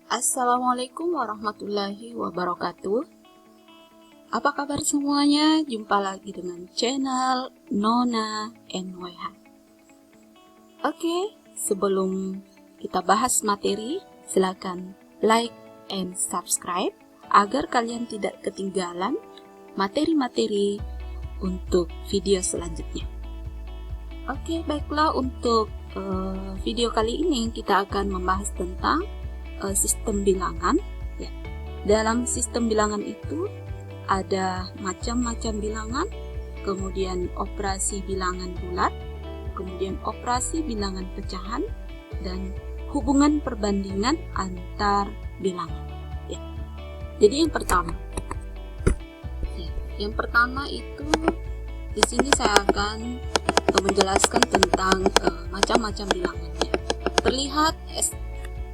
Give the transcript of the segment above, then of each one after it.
Assalamualaikum warahmatullahi wabarakatuh. Apa kabar semuanya? Jumpa lagi dengan channel Nona NWH. Oke, sebelum kita bahas materi, silakan like and subscribe agar kalian tidak ketinggalan materi-materi untuk video selanjutnya. Oke, baiklah, untuk video kali ini kita akan membahas tentang sistem bilangan. Ya. Dalam sistem bilangan itu ada macam-macam bilangan, kemudian operasi bilangan bulat, kemudian operasi bilangan pecahan, dan hubungan perbandingan antar bilangan. Ya. Jadi yang pertama itu di sini saya akan menjelaskan tentang macam-macam bilangannya.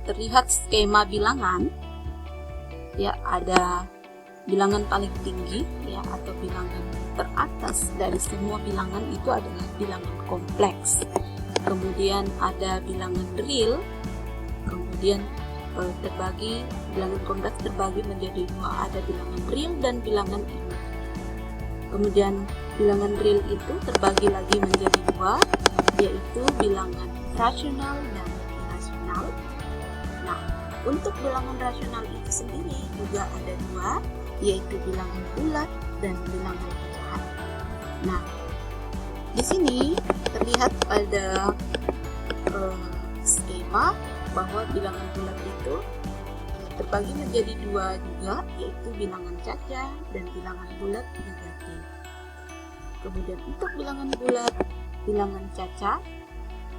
Terlihat skema bilangan, ya, ada bilangan paling tinggi, ya, atau bilangan teratas dari semua bilangan itu adalah bilangan kompleks. Kemudian ada bilangan real, kemudian bilangan kompleks terbagi menjadi dua, ada bilangan real dan bilangan imajiner. Kemudian bilangan real itu terbagi lagi menjadi dua, yaitu bilangan rasional dan irasional. Nah, untuk bilangan rasional itu sendiri juga ada dua, yaitu bilangan bulat dan bilangan pecahan. Nah, di sini terlihat pada skema bahwa bilangan bulat itu terbagi menjadi dua juga, yaitu bilangan caca dan bilangan bulat negatif. Kemudian untuk bilangan bulat, bilangan caca,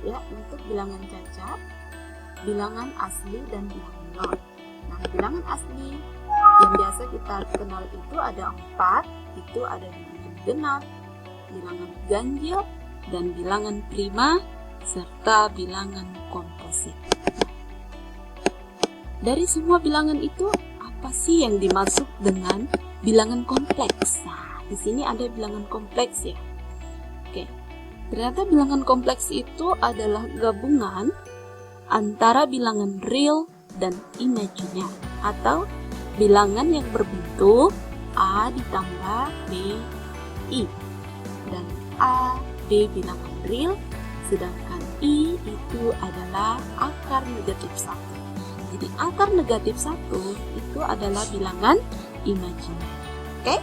ya, untuk bilangan caca, bilangan asli dan bilangan nol. Nah, bilangan asli yang biasa kita kenal itu ada 4, itu ada bilangan genap, bilangan ganjil, dan bilangan prima, serta bilangan komposit. Dari semua bilangan itu, apa sih yang dimaksud dengan bilangan kompleks? Nah, di sini ada bilangan kompleks, ya. Oke, ternyata bilangan kompleks itu adalah gabungan antara bilangan real dan imajiner, atau bilangan yang berbentuk A ditambah B, I, dan A, B bilangan real, sedangkan I itu adalah akar negatif 1. Jadi akar negatif 1 itu adalah bilangan imajiner. Oke?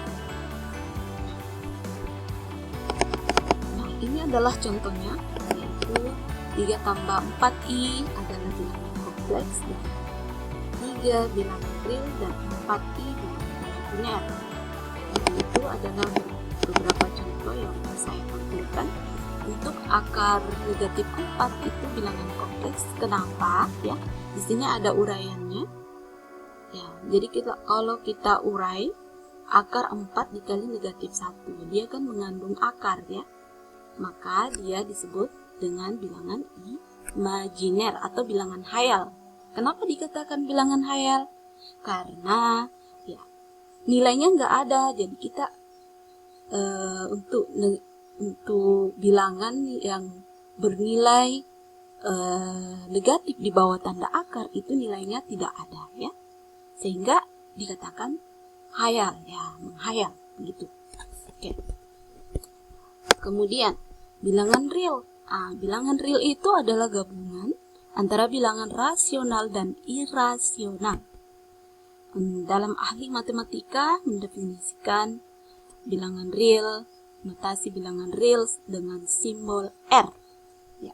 Nah, ini adalah contohnya, yaitu 3 tambah 4i adalah bilangan kompleks, 3 bilangan real, dan 4i bilangan imajiner. Itu adalah beberapa contoh yang saya tampilkan. Untuk akar negatif 4 itu bilangan kompleks. Kenapa? Ya, di sini ada uraiannya. Ya, jadi kalau kita urai akar 4 dikali negatif 1, dia kan mengandung akar, ya. Maka dia disebut dengan bilangan imajiner atau bilangan hayal. Kenapa dikatakan bilangan hayal? Karena ya nilainya nggak ada. Jadi kita untuk bilangan yang bernilai negatif di bawah tanda akar itu nilainya tidak ada, ya. Sehingga dikatakan hayal, ya, menghayal begitu. Oke. Kemudian bilangan real. Bilangan real itu adalah gabungan antara bilangan rasional dan irasional. Dalam ahli matematika mendefinisikan bilangan real, notasi bilangan real dengan simbol R. Ya.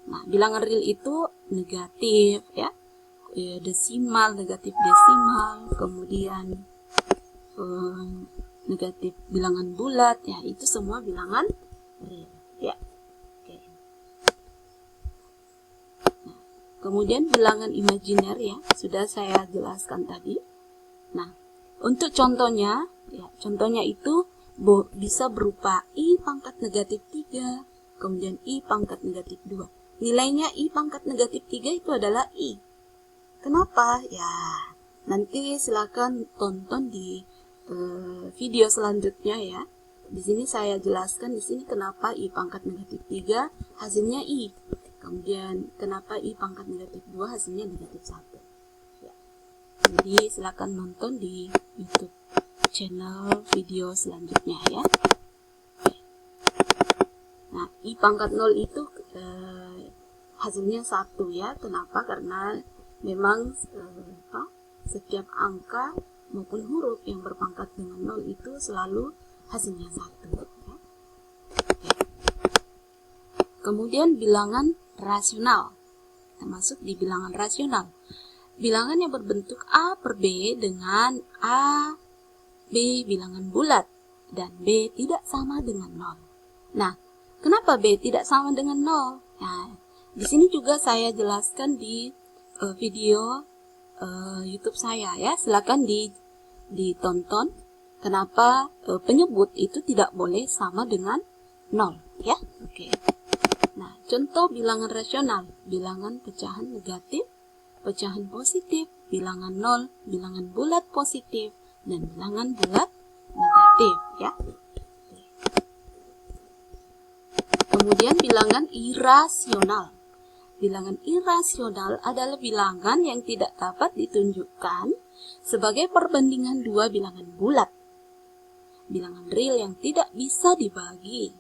Nah, bilangan real itu negatif, ya, desimal, negatif desimal, kemudian negatif bilangan bulat, ya, itu semua bilangan real, ya. Oke. Nah, kemudian bilangan imajiner, ya, sudah saya jelaskan tadi. Nah, untuk contohnya, ya, contohnya itu bisa berupa I pangkat negatif 3, kemudian I pangkat negatif 2. Nilainya I pangkat negatif 3 itu adalah I. Kenapa? Ya, nanti silakan tonton di video selanjutnya, ya. Di sini saya jelaskan di sini kenapa I pangkat negatif 3 hasilnya I. Kemudian kenapa I pangkat negatif 2 hasilnya negatif 1. Jadi silakan nonton di YouTube channel video selanjutnya ya. Nah, I pangkat 0 itu hasilnya 1 ya. Kenapa? Karena memang setiap angka maupun huruf yang berpangkat dengan 0 itu selalu hasilnya 1 ya. Kemudian bilangan rasional. Kita masuk di bilangan rasional. Bilangan yang berbentuk A per B dengan A, B bilangan bulat, dan B tidak sama dengan 0. Nah, kenapa B tidak sama dengan 0? Nah, di sini juga saya jelaskan di video YouTube saya ya. Silakan ditonton kenapa penyebut itu tidak boleh sama dengan 0 ya. Oke. Nah, contoh bilangan rasional, bilangan pecahan negatif, pecahan positif, bilangan 0, bilangan bulat positif, dan bilangan bulat negatif ya. Kemudian bilangan irasional. Bilangan irasional adalah bilangan yang tidak dapat ditunjukkan sebagai perbandingan dua bilangan bulat. Bilangan real yang tidak bisa dibagi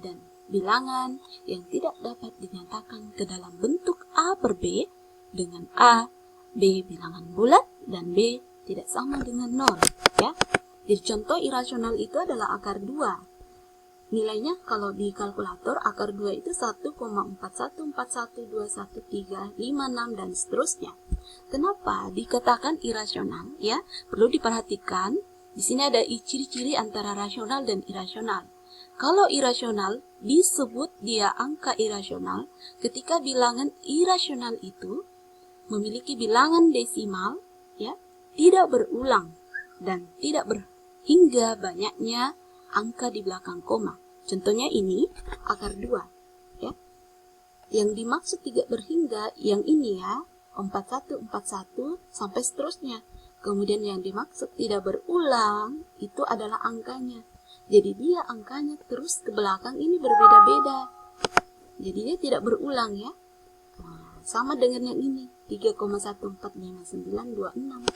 dan bilangan yang tidak dapat dinyatakan ke dalam bentuk A per B dengan A, B bilangan bulat, dan B tidak sama dengan 0 ya. Jadi contoh irasional itu adalah akar 2. Nilainya kalau di kalkulator akar 2 itu 1,4141213556 dan seterusnya. Kenapa dikatakan irasional ya? Perlu diperhatikan, di sini ada ciri-ciri antara rasional dan irasional. Kalau irasional disebut dia angka irasional ketika bilangan irasional itu memiliki bilangan desimal ya, tidak berulang dan tidak hingga banyaknya angka di belakang koma. Contohnya ini akar 2 ya. Yang dimaksud tidak berhingga yang ini ya, 4141 sampai seterusnya. Kemudian yang dimaksud tidak berulang itu adalah angkanya. Jadi dia angkanya terus ke belakang ini berbeda-beda. Jadi dia tidak berulang ya. Nah, sama dengan yang ini 3,145926.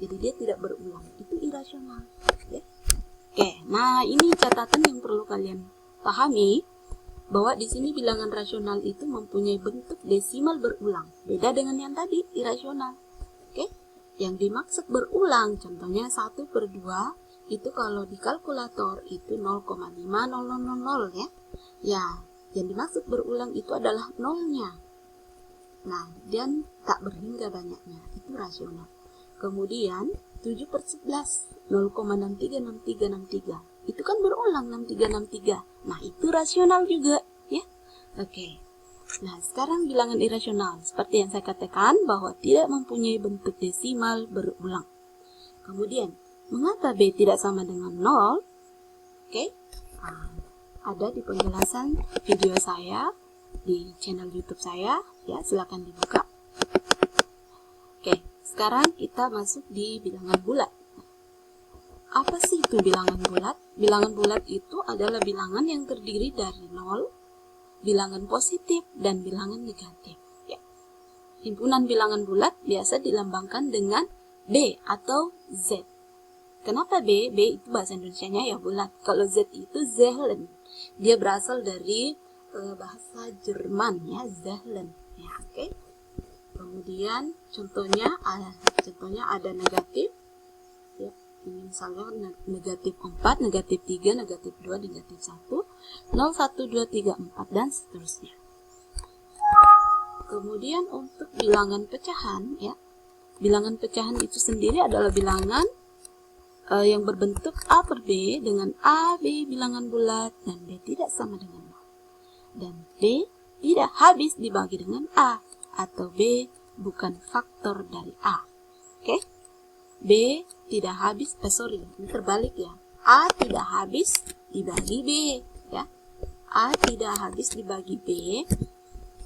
Jadi dia tidak berulang. Itu irasional. Ya. Oke, nah ini catatan yang perlu kalian pahami bahwa di sini bilangan rasional itu mempunyai bentuk desimal berulang. Beda dengan yang tadi irasional. Oke. Yang dimaksud berulang contohnya 1/2 itu kalau di kalkulator itu 0,5000 ya. Ya, yang dimaksud berulang itu adalah nolnya. Nah, dan tak berhingga banyaknya, itu rasional. Kemudian 7/11, 0,636363. Itu kan berulang 6363. Nah, itu rasional juga, ya. Oke. Nah, sekarang bilangan irasional. Seperti yang saya katakan bahwa tidak mempunyai bentuk desimal berulang. Kemudian mengapa B tidak sama dengan 0? Oke, ada di penjelasan video saya di channel YouTube saya, ya silakan dibuka. Oke, sekarang kita masuk di bilangan bulat. Apa sih itu bilangan bulat? Bilangan bulat itu adalah bilangan yang terdiri dari 0, bilangan positif, dan bilangan negatif. Ya. Himpunan bilangan bulat biasa dilambangkan dengan B atau Z. Kenapa B? B itu bahasa Indonesianya ya bulat. Kalau Z itu Zahlen. Dia berasal dari bahasa Jerman ya, Zahlen. Ya, oke. Kemudian contohnya ada negatif. Ya, ini misalnya negatif 4, negatif 3, negatif 2, negatif 1, 0, 1, 2, 3, 4 dan seterusnya. Kemudian untuk bilangan pecahan ya. Bilangan pecahan itu sendiri adalah bilangan yang berbentuk A per B dengan A, B bilangan bulat, dan B tidak sama dengan 0. Dan B tidak habis dibagi dengan A, atau B bukan faktor dari A. Oke? B tidak habis, ini terbalik ya. A tidak habis dibagi B, ya. A tidak habis dibagi B,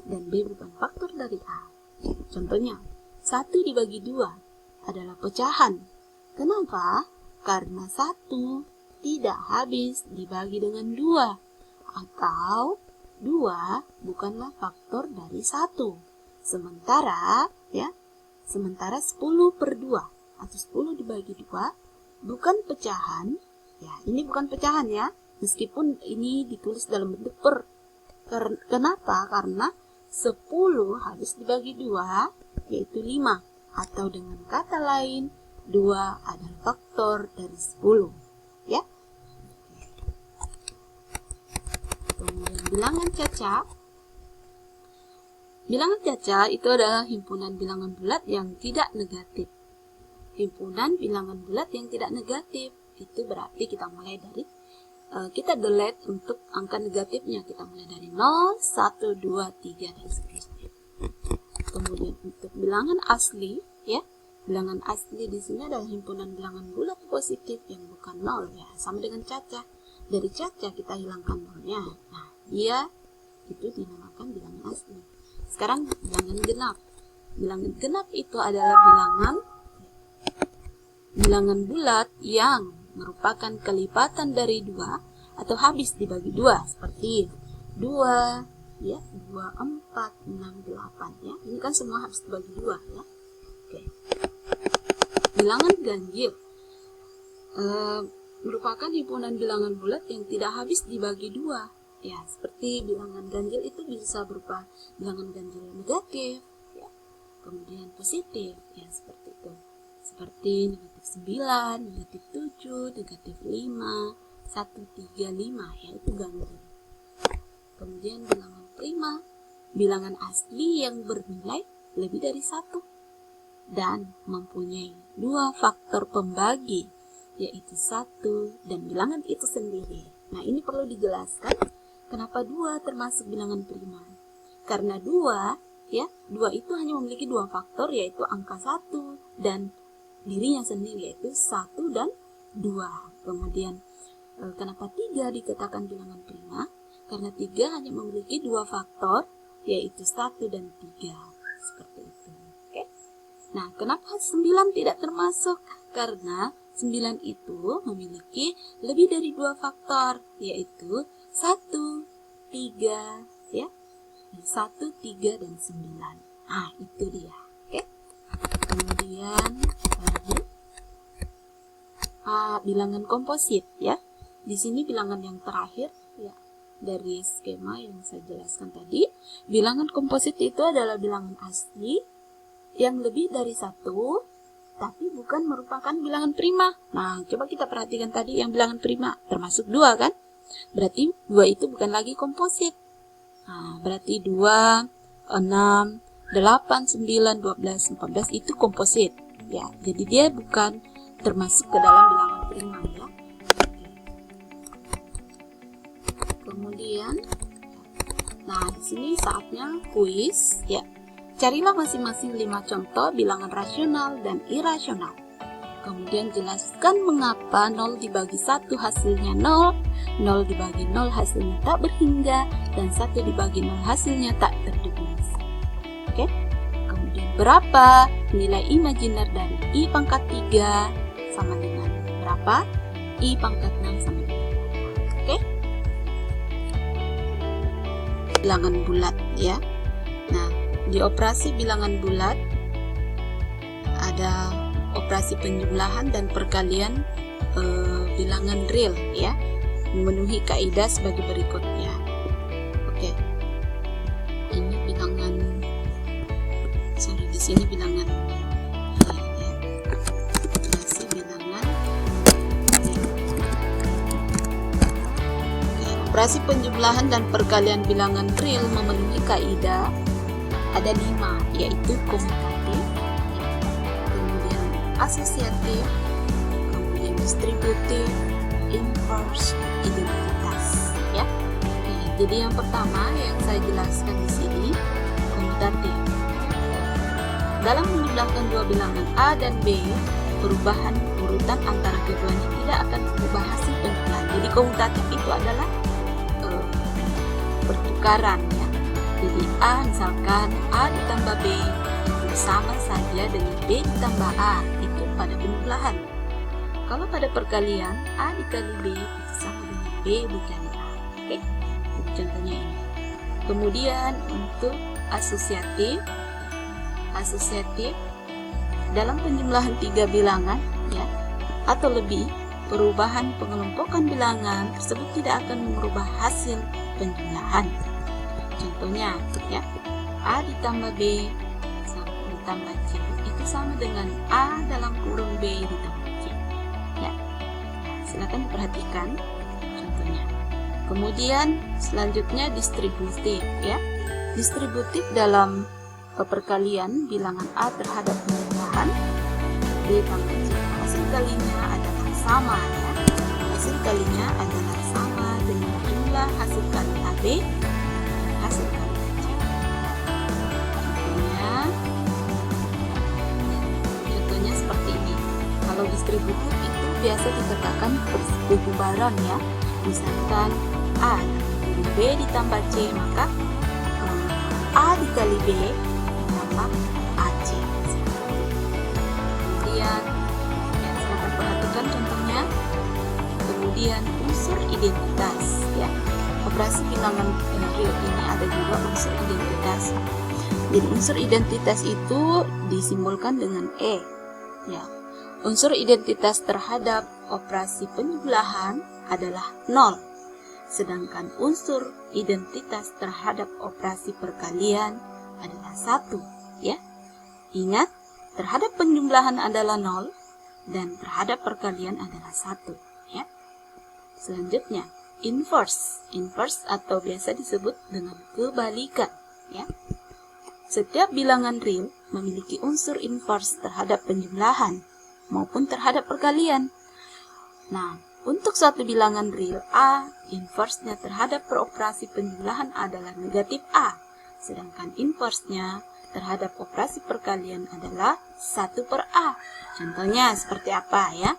dan B bukan faktor dari A. Contohnya, 1 dibagi 2 adalah pecahan. Kenapa? Karena 1 tidak habis dibagi dengan 2, atau 2 bukanlah faktor dari 1. Sementara ya Sementara 10/2 atau 10 dibagi 2 bukan pecahan. Ya, ini bukan pecahan ya. Meskipun ini ditulis dalam bentuk per. Kenapa? Karena 10 harus dibagi 2, yaitu 5. Atau dengan kata lain, 2 adalah faktor dari 10. Ya. Kemudian bilangan caca. Bilangan caca itu adalah himpunan bilangan bulat yang tidak negatif. Himpunan bilangan bulat yang tidak negatif. Itu berarti kita mulai dari kita delete untuk angka negatifnya. Kita mulai dari 0, 1, 2, 3 dan seterusnya. Kemudian untuk bilangan asli, ya, bilangan asli di sini adalah himpunan bilangan bulat positif yang bukan 0 ya, sama dengan caca. Dari caca kita hilangkan 0-nya. Nah, dia itu dinamakan bilangan asli. Sekarang bilangan genap. Bilangan genap itu adalah bilangan bulat yang merupakan kelipatan dari 2 atau habis dibagi 2, seperti 2 ya, 2, 4, 6, 8 ya. Ini kan semua habis dibagi 2 ya. Oke. Bilangan ganjil merupakan himpunan bilangan bulat yang tidak habis dibagi 2 ya, seperti bilangan ganjil itu bisa berupa bilangan ganjil negatif ya, kemudian positif ya, seperti itu. Seperti negatif 9, negatif 7, negatif 5, 1, 3, 5 ya, itu ganjil. Kemudian bilangan prima, bilangan asli yang bernilai lebih dari 1 dan mempunyai 2 faktor pembagi, yaitu 1 dan bilangan itu sendiri. Nah, ini perlu dijelaskan kenapa 2 termasuk bilangan prima. Karena 2 ya, 2 itu hanya memiliki 2 faktor, yaitu angka 1 dan dirinya sendiri, yaitu 1 dan 2. Kemudian kenapa 3 dikatakan bilangan prima? Karena 3 hanya memiliki 2 faktor, yaitu 1 dan 3. Seperti itu. Oke. Nah, kenapa 9 tidak termasuk? Karena 9 itu memiliki lebih dari 2 faktor, yaitu 1, 3, ya. 1, 3, dan 9. Nah, itu dia. Oke. Kemudian bilangan komposit ya. Di sini bilangan yang terakhir ya dari skema yang saya jelaskan tadi. Bilangan komposit itu adalah bilangan asli yang lebih dari 1 tapi bukan merupakan bilangan prima. Nah, coba kita perhatikan tadi yang bilangan prima termasuk 2 kan? Berarti 2 itu bukan lagi komposit. Nah, berarti 2, 6, 8, 9, 12, 14 itu komposit ya. Jadi dia bukan termasuk ke dalam bilangan prima ya. Kemudian nah, di sini saatnya kuis ya. Carilah masing-masing 5 contoh bilangan rasional dan irasional. Kemudian jelaskan mengapa 0 dibagi 1 hasilnya 0, 0 dibagi 0 hasilnya tak berhingga, dan 1 dibagi 0 hasilnya tak terdefinisi. Oke? Kemudian berapa nilai imajiner dari I pangkat 3 sama dengan berapa? I pangkat 6 sama dengan berapa? Oke? Bilangan bulat ya. Nah, di operasi bilangan bulat ada operasi penjumlahan dan perkalian bilangan real ya, memenuhi kaidah sebagai berikutnya. Oke. Ini bilangan di sini bilangan real ya. Operasi bilangan real. Oke, operasi penjumlahan dan perkalian bilangan real memenuhi kaidah ada 5, yaitu komutatif, kemudian asosiatif, kemudian distributif, inverse, identitas ya. Oke, jadi yang pertama yang saya jelaskan di sini komutatif. Dalam menjumlahkan 2 bilangan A dan B, perubahan urutan antara keduanya tidak akan mengubah hasil penjumlahan. Jadi komutatif itu adalah pertukaran ya. Jadi A misalkan A ditambah B itu sama saja dengan B ditambah A, itu pada penjumlahan. Kalau pada perkalian A dikali B itu sama dengan B dikali A. Oke, jadi contohnya ini. Kemudian untuk asosiatif dalam penjumlahan 3 bilangan ya atau lebih, perubahan pengelompokan bilangan tersebut tidak akan merubah hasil penjumlahan. Contohnya ya, A ditambah B ditambah C itu sama dengan A dalam kurung B ditambah C ya. Silakan diperhatikan contohnya. Kemudian selanjutnya distributif ya. Distributif dalam perkalian bilangan A terhadap penjumlahan B tambah C. Hasil kalinya adalah sama ya. Hasil kalinya adalah sama dengan jumlah hasil kali AB dan hasil kali C. Contohnya seperti ini. Kalau distributif itu biasa dikatakan persetuburan ya. Misalkan A dikali B ditambah C, maka A dikali B ditambah AC. Kemudian silakan perhatikan contohnya. Kemudian unsur identitas ya. Operasi bilangan real ini ada juga unsur identitas. Jadi unsur identitas itu disimbolkan dengan E ya. Unsur identitas terhadap operasi penjumlahan adalah 0. Sedangkan unsur identitas terhadap operasi perkalian adalah 1 ya. Ingat, terhadap penjumlahan adalah 0 dan terhadap perkalian adalah 1 ya. Selanjutnya, inverse. Inverse atau biasa disebut dengan kebalikan ya. Setiap bilangan real memiliki unsur inverse terhadap penjumlahan maupun terhadap perkalian. Nah, untuk suatu bilangan real A, inverse-nya terhadap peroperasi penjumlahan adalah negatif A, sedangkan inverse-nya terhadap operasi perkalian adalah 1 per A. Contohnya seperti apa ya?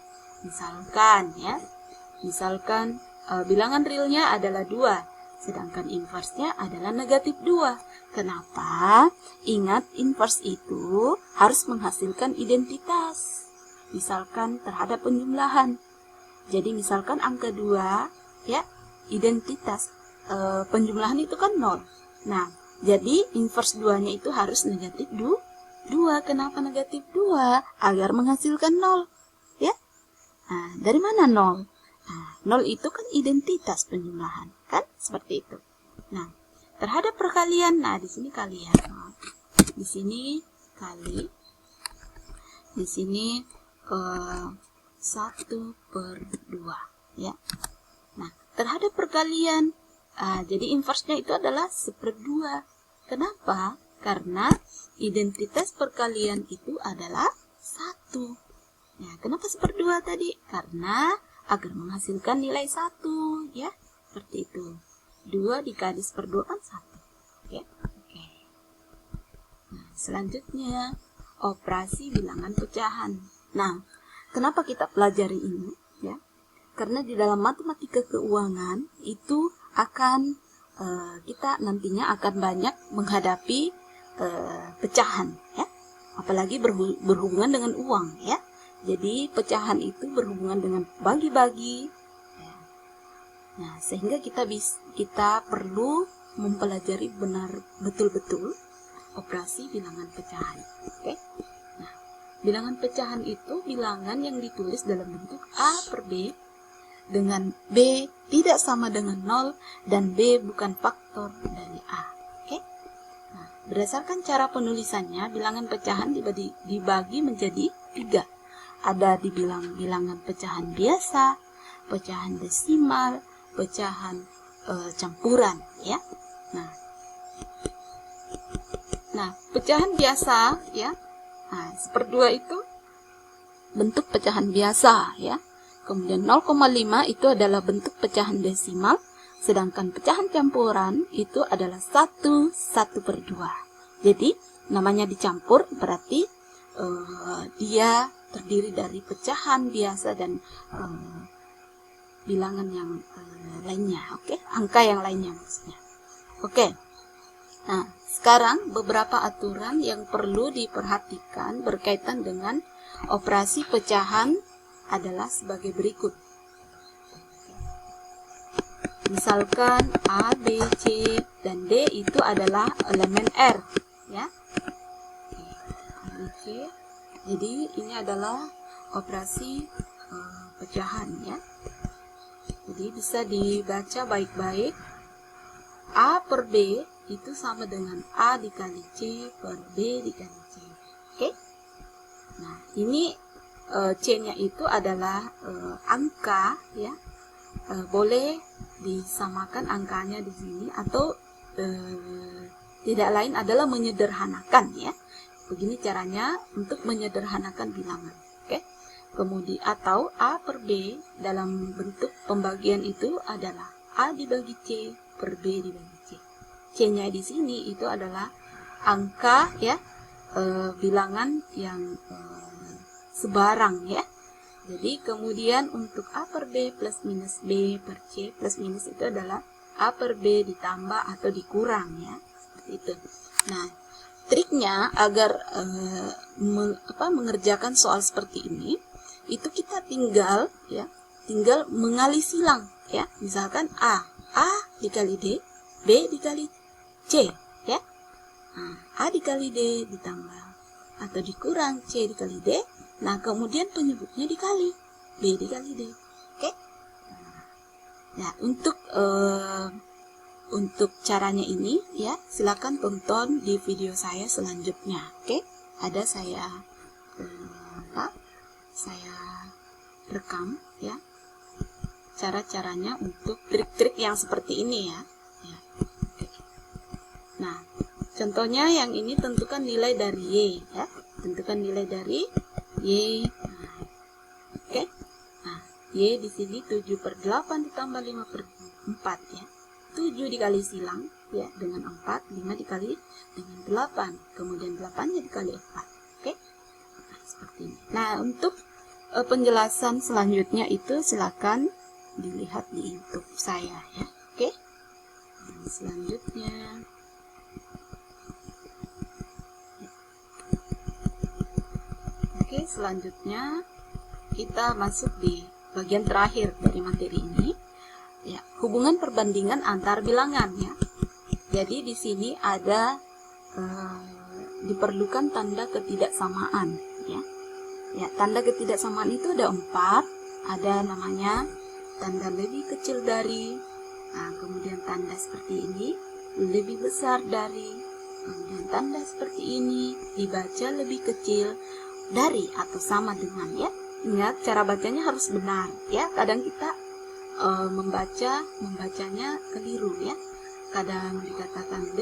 Misalkan bilangan realnya adalah 2, sedangkan inverse-nya adalah negatif 2. Kenapa? Ingat, inverse itu harus menghasilkan identitas. Misalkan terhadap penjumlahan. Jadi misalkan angka 2 ya, identitas penjumlahan itu kan 0. Nah, jadi inverse 2-nya itu harus negatif 2. Kenapa negatif 2? Agar menghasilkan 0 ya. Nah, dari mana 0? Nah, 0 itu kan identitas penjumlahan, kan? Seperti itu. Nah, terhadap perkalian, nah di sini kali ya. Di sini kali. Di sini 1 per 2 ya. Nah, terhadap perkalian jadi inverse-nya itu adalah 1/2. Kenapa? Karena identitas perkalian itu adalah 1 ya. Kenapa 1/2 tadi? Karena agar menghasilkan nilai 1 ya. Seperti itu. 2 dikali 1/2 kan 1 ya. Oke. Nah, selanjutnya operasi bilangan pecahan. Nah, kenapa kita pelajari ini ya? Karena di dalam matematika keuangan itu akan kita nantinya akan banyak menghadapi pecahan ya. Apalagi berhubungan dengan uang ya. Jadi pecahan itu berhubungan dengan bagi-bagi. Ya. Nah, sehingga kita perlu mempelajari betul-betul operasi bilangan pecahan. Oke? Bilangan pecahan itu bilangan yang ditulis dalam bentuk A per B dengan B tidak sama dengan 0 dan B bukan faktor dari A. Oke? Nah, berdasarkan cara penulisannya, bilangan pecahan dibagi menjadi 3. Ada dibilang bilangan pecahan biasa, pecahan desimal, pecahan campuran ya. Nah, pecahan biasa ya. Nah, 1/2 itu bentuk pecahan biasa ya. Kemudian 0,5 itu adalah bentuk pecahan desimal, sedangkan pecahan campuran itu adalah 1/2. Jadi namanya dicampur berarti dia terdiri dari pecahan biasa dan bilangan yang lainnya, oke? Angka yang lainnya maksudnya. Oke. Nah, sekarang beberapa aturan yang perlu diperhatikan berkaitan dengan operasi pecahan adalah sebagai berikut. Misalkan A, B, C, dan D itu adalah elemen R, ya. A, B, C, Jadi ini adalah operasi pecahan ya. Jadi bisa dibaca baik-baik. A per B itu sama dengan A dikali C per B dikali C. Oke? Nah, ini C-nya itu adalah angka ya. Boleh disamakan angkanya di sini atau tidak lain adalah menyederhanakan ya. Begini caranya untuk menyederhanakan bilangan. Oke? Kemudian atau A per B dalam bentuk pembagian itu adalah A dibagi C per B dibagi C. C-nya di sini itu adalah angka ya, bilangan yang sebarang ya. Jadi kemudian untuk A per B plus minus B per C plus minus itu adalah A per B ditambah atau dikurang ya. Seperti itu. Nah, triknya agar mengerjakan soal seperti ini, itu kita tinggal mengali silang ya. Misalkan A dikali D, B dikali C ya. Nah, A dikali D ditambah atau dikurang C dikali D. Nah, kemudian penyebutnya dikali B dikali D. Oke? Nah, untuk caranya ini ya, silakan tonton di video saya selanjutnya. Oke? Ada saya rekam ya. Cara-caranya untuk trik-trik yang seperti ini ya. Nah, contohnya yang ini tentukan nilai dari Y ya. Tentukan nilai dari Y. Oke. Nah, Y di sini 7 per 8 ditambah 5 per 4 ya. 7 dikali silang ya dengan 4, 5 dikali dengan 8. Kemudian 8-nya dikali 4. Oke. Nah, seperti ini. Nah, untuk penjelasan selanjutnya itu silakan dilihat di YouTube saya ya. Oke. Nah, selanjutnya selanjutnya kita masuk di bagian terakhir dari materi ini ya, hubungan perbandingan antar bilangan ya. Jadi di sini ada diperlukan tanda ketidaksamaan ya. Ya, tanda ketidaksamaan itu ada 4, ada namanya tanda lebih kecil dari, nah, kemudian tanda seperti ini lebih besar dari, kemudian tanda seperti ini dibaca lebih kecil dari atau sama dengan ya. Ingat, cara bacanya harus benar ya. Kadang kita membacanya keliru ya. Kadang dikatakan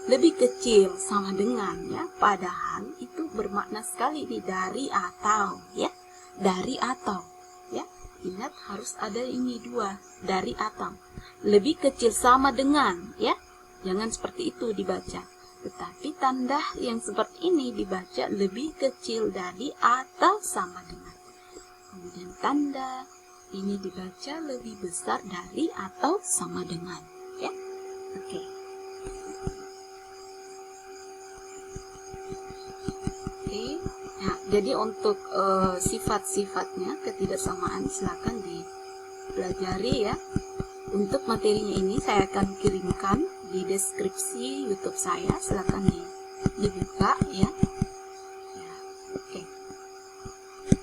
lebih kecil sama dengan ya, padahal itu bermakna sekali di dari atau ya. Dari atau ya. Ingat, harus ada ini dua, dari atau. Lebih kecil sama dengan ya. Jangan seperti itu dibaca. Tetapi tanda yang seperti ini dibaca lebih kecil dari atau sama dengan. Kemudian tanda ini dibaca lebih besar dari atau sama dengan. Ya, oke. Oke. Nah, jadi untuk sifat-sifatnya ketidaksamaan silakan dipelajari ya. Untuk materinya ini saya akan kirimkan di deskripsi YouTube saya, silakan dibuka ya. Ya, oke.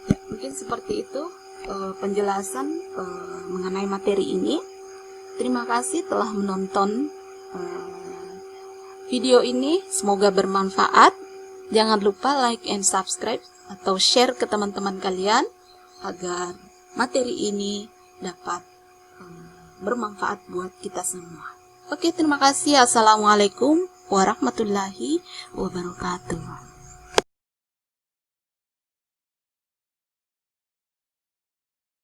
Ya, mungkin seperti itu penjelasan mengenai materi ini. Terima kasih telah menonton video ini, semoga bermanfaat. Jangan lupa like and subscribe atau share ke teman-teman kalian agar materi ini dapat bermanfaat buat kita semua. Oke, terima kasih. Assalamualaikum warahmatullahi wabarakatuh.